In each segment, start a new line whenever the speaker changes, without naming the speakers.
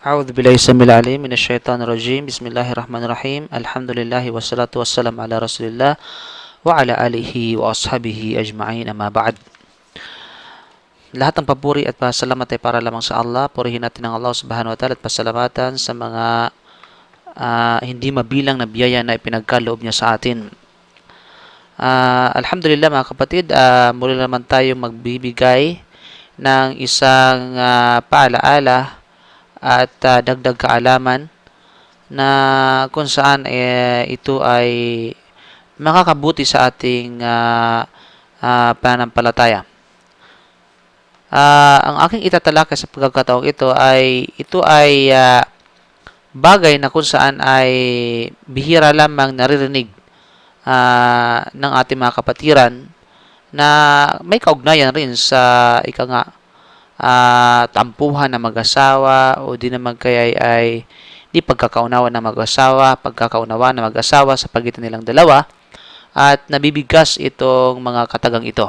أعوذ بالله السميع العليم من الشيطان الرجيم. بسم الله الرحمن الرحيم. الحمد لله والصلاة والسلام على رسول الله وعلى آله وأصحابه أجمعين. أما بعد. Lahat ng papuri at pasalamat ay para lamang sa Allah. Purihin natin ang Allah subhanahu wa ta'ala at pasalamatan sa mga hindi mabilang na biyaya na ipinagkaloob niya sa atin. Alhamdulillah mga kapatid, muli naman tayong magbibigay ng isang paalaala at dagdag kaalaman na kung saan ito ay makakabuti sa ating pananampalataya. Ang aking itatalakay sa pagkakataong ito ay bagay na kung saan ay bihira lamang naririnig ng ating mga kapatiran na may kaugnayan rin sa tampuhan ng mag-asawa o di naman kaya ay di pagkakaunawa ng mag-asawa sa pagitan nilang dalawa at nabibigas itong mga katagang ito.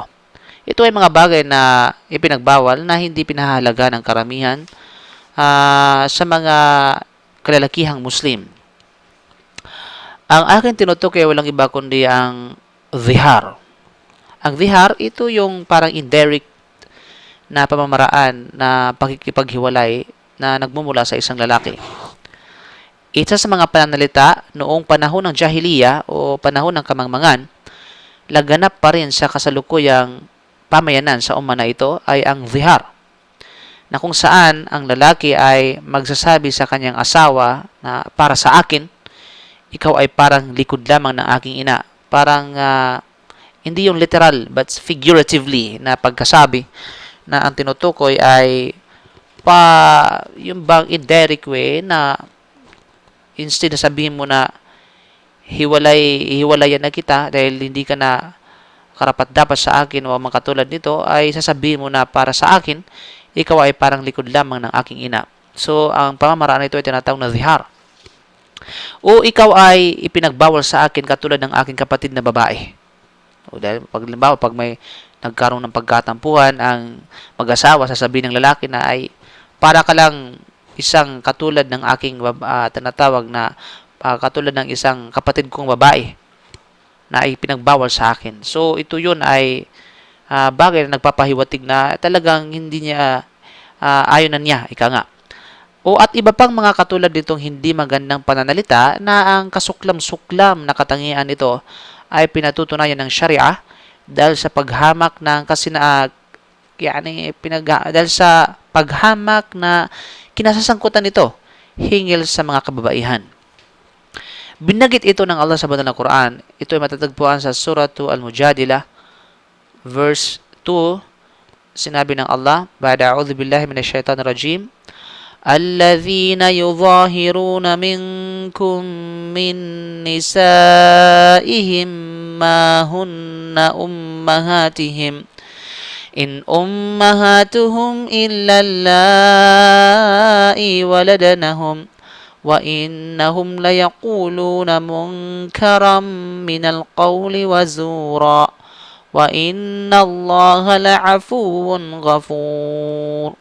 Ito ay mga bagay na ipinagbawal na hindi pinahalaga ng karamihan sa mga kalalakihang Muslim. Ang aking tinutukoy ay walang iba kundi ang zihar. Ang zihar, ito yung parang indirect na pamamaraan na pakikipaghiwalay na nagmumula sa isang lalaki. Isa sa mga pananalita noong panahon ng Jahiliya o panahon ng kamangmangan, laganap pa rin sa kasalukuyang pamayanan sa umma na ito ay ang zihar, na kung saan ang lalaki ay magsasabi sa kanyang asawa na para sa akin, ikaw ay parang likod lamang ng aking ina. Parang hindi yung literal but figuratively na pagkasabi na ang tinutukoy ay yung bang indirect way na instead na sabihin mo na hiwalayan na kita dahil hindi ka na karapat dapat sa akin o mga katulad nito, ay sasabihin mo na para sa akin, ikaw ay parang likod lamang ng aking ina. So, ang pamamaraan nito ay tinatawag na zihar. O ikaw ay ipinagbawal sa akin katulad ng aking kapatid na babae. O dahil pag may nagkaroon ng pagkatampuhan, ang mag-asawa sasabihin ng lalaki na ay para ka lang isang katulad ng aking tinatawag na katulad ng isang kapatid kong babae na ay pinagbawal sa akin. So ito yun ay bagay na nagpapahiwatig na talagang hindi niya ayaw na niya, ika nga. O at iba pang mga katulad nitong hindi magandang pananalita na ang kasuklam-suklam na katangian nito ay pinatutunayan ng Sharia dahil sa paghamak ng dahil sa paghamak na kinasasangkutan nito hingil sa mga kababaihan. Binagit ito ng Allah sa banal na Quran. Ito ay matatagpuan sa Suratu Al-Mujadilah verse 2. Sinabi ng Allah, "Ba'da a'udzu billahi minash shaitanir rajim, alladhina yudhahiruna minkum min nisaihim ma hunna ummahatihim in ummahatuhum illa allai waladanahum wa innahum layaquluna munkaram minal qawli wa zura wa inna Allaha la'afuwun ghafur."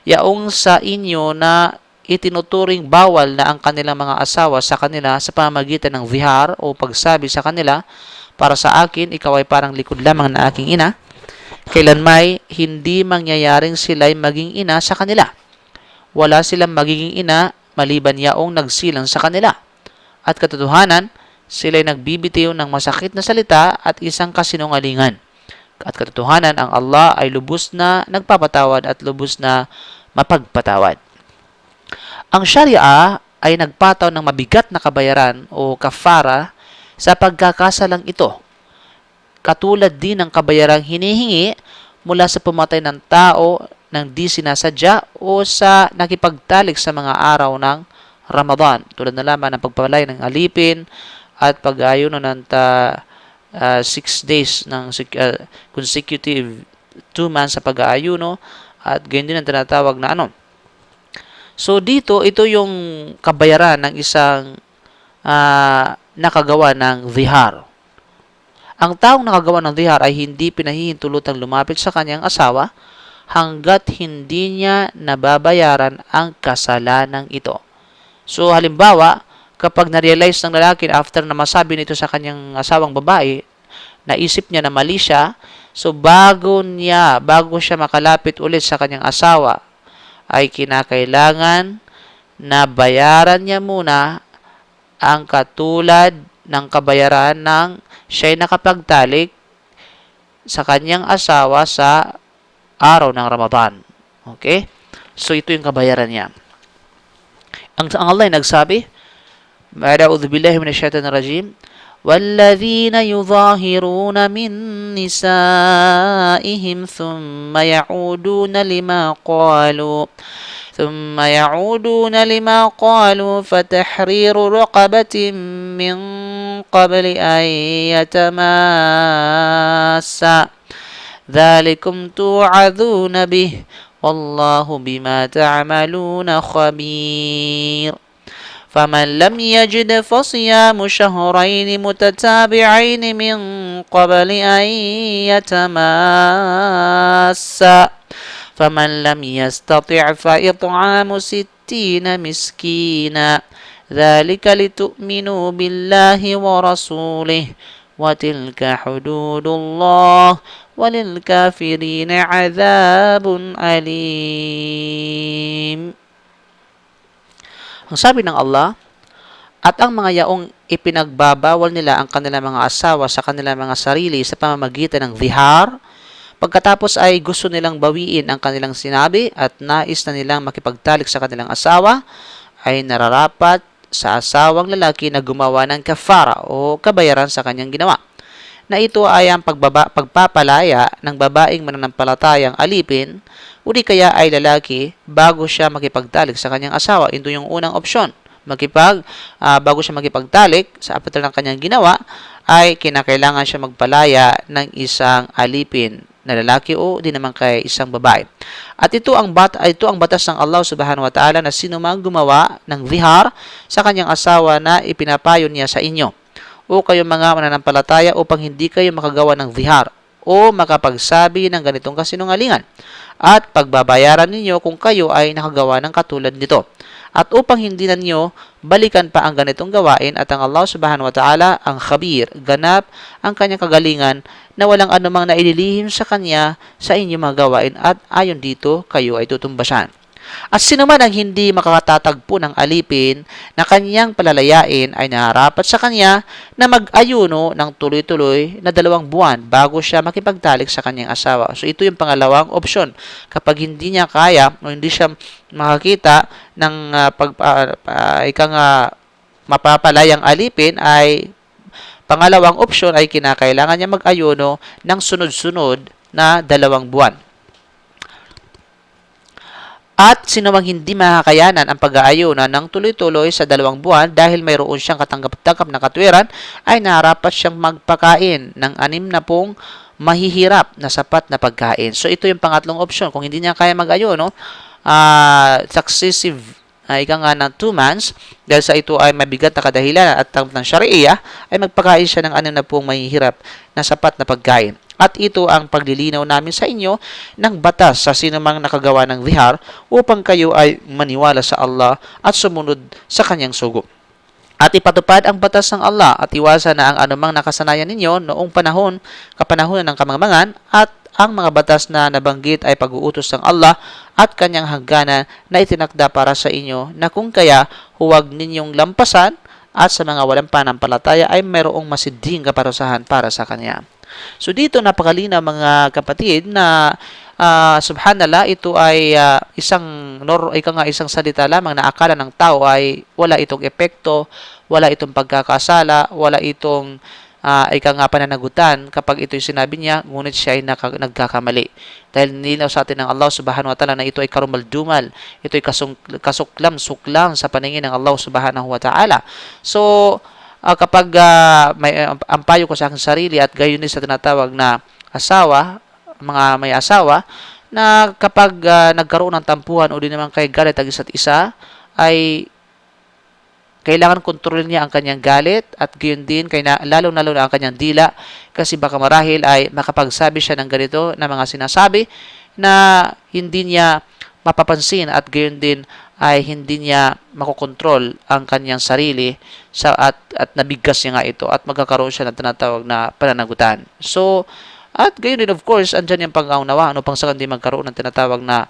Yaong sa inyo na itinuturing bawal na ang kanilang mga asawa sa kanila sa pamamagitan ng zihar o pagsabi sa kanila, para sa akin, ikaw ay parang likod lamang na aking ina, kailan may hindi mangyayaring sila'y maging ina sa kanila. Wala silang magiging ina maliban yaong nagsilang sa kanila. At katotohanan, sila'y nagbibitiw ng masakit na salita at isang kasinungalingan. At katotohanan, ang Allah ay lubos na nagpapatawad at lubos na mapagpatawad. Ang Sharia ay nagpataw ng mabigat na kabayaran o kafara sa pagkakasalang ito. Katulad din ng kabayarang hinihingi mula sa pumatay ng tao ng di sinasadya o sa nakipagtalik sa mga araw ng Ramadan. Tulad na lamang ng pagpalay ng alipin at pag-ayuno ng 6 days ng consecutive 2 months sa pag-aayuno at ganyan din ang tinatawag na So dito, ito yung kabayaran ng isang nakagawa ng zihar. Ang taong nakagawa ng zihar ay hindi pinahihintulutang lumapit sa kanyang asawa hanggat hindi niya nababayaran ang kasalanang ito. So halimbawa, kapag na-realize ng lalaki after na masabi nito sa kanyang asawang babae, naisip niya na mali siya, so bago siya makalapit ulit sa kanyang asawa, ay kinakailangan na bayaran niya muna ang katulad ng kabayaran ng siya'y nakapagtalik sa kanyang asawa sa araw ng Ramadan. Okay? So, ito yung kabayaran niya. Ang Allah ay nagsabi, A'udhu billahi minash shaitanir rajim, وَالَّذِينَ يُظَاهِرُونَ مِن نِّسَائِهِمْ ثُمَّ يعودون لما قالوا فتحرير رقبة من قبل أن يتماسا ذلكم توعظون به والله بما تعملون خبير فمن لم يجد فصيام شهرين متتابعين من قبل أن يتماسا فمن لم يستطع فإطعام 60 مسكينا ذلك لتؤمنوا بالله ورسوله وتلك حدود الله وللكافرين عذاب أليم. Ang sabi ng Allah, at ang mga yaong ipinagbabawal nila ang kanilang mga asawa sa kanilang mga sarili sa pamamagitan ng zihar, pagkatapos ay gusto nilang bawiin ang kanilang sinabi at nais na nilang makipagtalik sa kanilang asawa, ay nararapat sa asawang lalaki na gumawa ng kafara o kabayaran sa kanyang ginawa. Na ito ay ang pagpapalaya ng babaeng mananampalatayang alipin o di kaya ay lalaki bago siya makipagtalik sa kanyang asawa. Ito yung unang opsyon. Bago siya makipagtalik sa apatal ng kanyang ginawa, ay kinakailangan siya magpalaya ng isang alipin na lalaki o di naman kay isang babae. At ito ang batas ng Allah subhanahu wa ta'ala na sino mang gumawa ng zihar sa kanyang asawa na ipinapayo niya sa inyo o kayo mga mananampalataya upang hindi kayo makagawa ng zihar o makapagsabi ng ganitong kasinungalingan at pagbabayaran ninyo kung kayo ay nakagawa ng katulad nito. At upang hindi na ninyo balikan pa ang ganitong gawain at ang Allah subhanahu wa ta'ala ang khabir, ganap ang kanyang kagalingan na walang anumang naililihim sa kanya sa inyong mga gawain at ayon dito kayo ay tutumbasan. At sino man ang hindi makakatatagpo ng alipin na kanyang palalayain ay naharapat sa kanya na mag-ayuno ng tuloy-tuloy na 2 buwan bago siya makipagtalik sa kanyang asawa. So ito yung pangalawang opsyon. Kapag hindi niya kaya o hindi siya makakita ng mapapalayang alipin, ay pangalawang opsyon ay kinakailangan niya mag-ayuno ng sunod-sunod na 2 buwan. At sino mang hindi makakayanan ang pag-aayunan ng tuloy-tuloy sa 2 buwan dahil mayroon siyang katanggap-tanggap na katwiran, ay narapat siyang magpakain ng 60 mahihirap na sapat na pagkain. So ito yung pangatlong opsyon. Kung hindi niya kaya mag-ayuno, successive ng 2 months, dahil sa ito ay mabigat na kadahilan at ng Sharia, ay magpakain siya ng 60 mahihirap na sapat na pagkain. At ito ang paglilinaw namin sa inyo ng batas sa sinumang nakagawa ng zihar upang kayo ay maniwala sa Allah at sumunod sa kanyang sugo. At ipatupad ang batas ng Allah at iwasan na ang anumang nakasanayan ninyo noong kapanahonan ng kamangmangan, at ang mga batas na nabanggit ay pag-uutos ng Allah at kanyang hangganan na itinakda para sa inyo, na kung kaya huwag ninyong lampasan, at sa mga walang panampalataya ay mayroong masidhing kaparusahan para sa kanya. So dito napakalinaw mga kapatid na subhanallah, ito ay isang salita lamang na akala ng tao ay wala itong epekto, wala itong pagkakasala, wala itong pananagutan kapag ito'y sinabi niya, ngunit siya ay nagkakamali. Dahil nilinaw sa atin ng Allah subhanahu wa ta'ala na ito ay karumaldumal, ito ay kasuklam-suklang sa paningin ng Allah subhanahu wa ta'ala. So, kapag ang payo ko sa aking sarili at gayon din sa tinatawag na mga may asawa, na kapag nagkaroon ng tampuhan o di naman kay galit ang isa't isa, ay kailangan kontrolin niya ang kanyang galit at gayon din lalo na ang kanyang dila, kasi baka marahil ay makapagsabi siya ng ganito na mga sinasabi na hindi niya mapapansin at gayon din ay hindi niya makokontrol ang kanyang sarili at nabigkas niya nga ito at magkakaroon siya ng tinatawag na pananagutan. So, at gayon din of course, andyan yung pag-aunawa, ano pang sa hindi magkaroon ng tinatawag na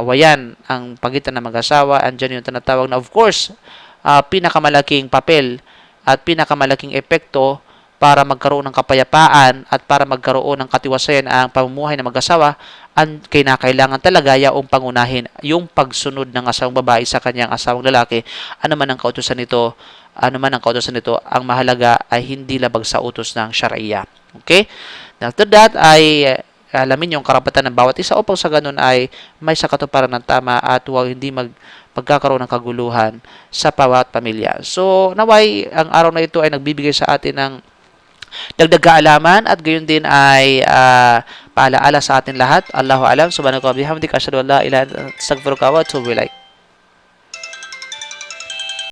awayan ang pagitan ng mag-asawa, andyan yung tinatawag na of course, pinakamalaking papel at pinakamalaking epekto para magkaroon ng kapayapaan at para magkaroon ng katiwasayan ang pamumuhay ng mag-asawa, ang kinakailangan talaga yaong pangunahin yung pagsunod ng asawang babae sa kanyang asawang lalaki. Ano man ang kautusan nito, ang mahalaga ay hindi labag sa utos ng Sharia. Okay? After that ay alamin yung karapatan ng bawat isa upang sa ganun ay may sakatuparan ng tama at huwag hindi pagkakaroon ng kaguluhan sa bawat pamilya. So, naway, ang araw na ito ay nagbibigay sa atin ng dagdag kaalaman at gayon din ay paalaala sa atin lahat. Allahu alam, subhanahu wa bihamdika, asyhadu an la ilaha illa anta, astaghfiruka wa atubu ilaik.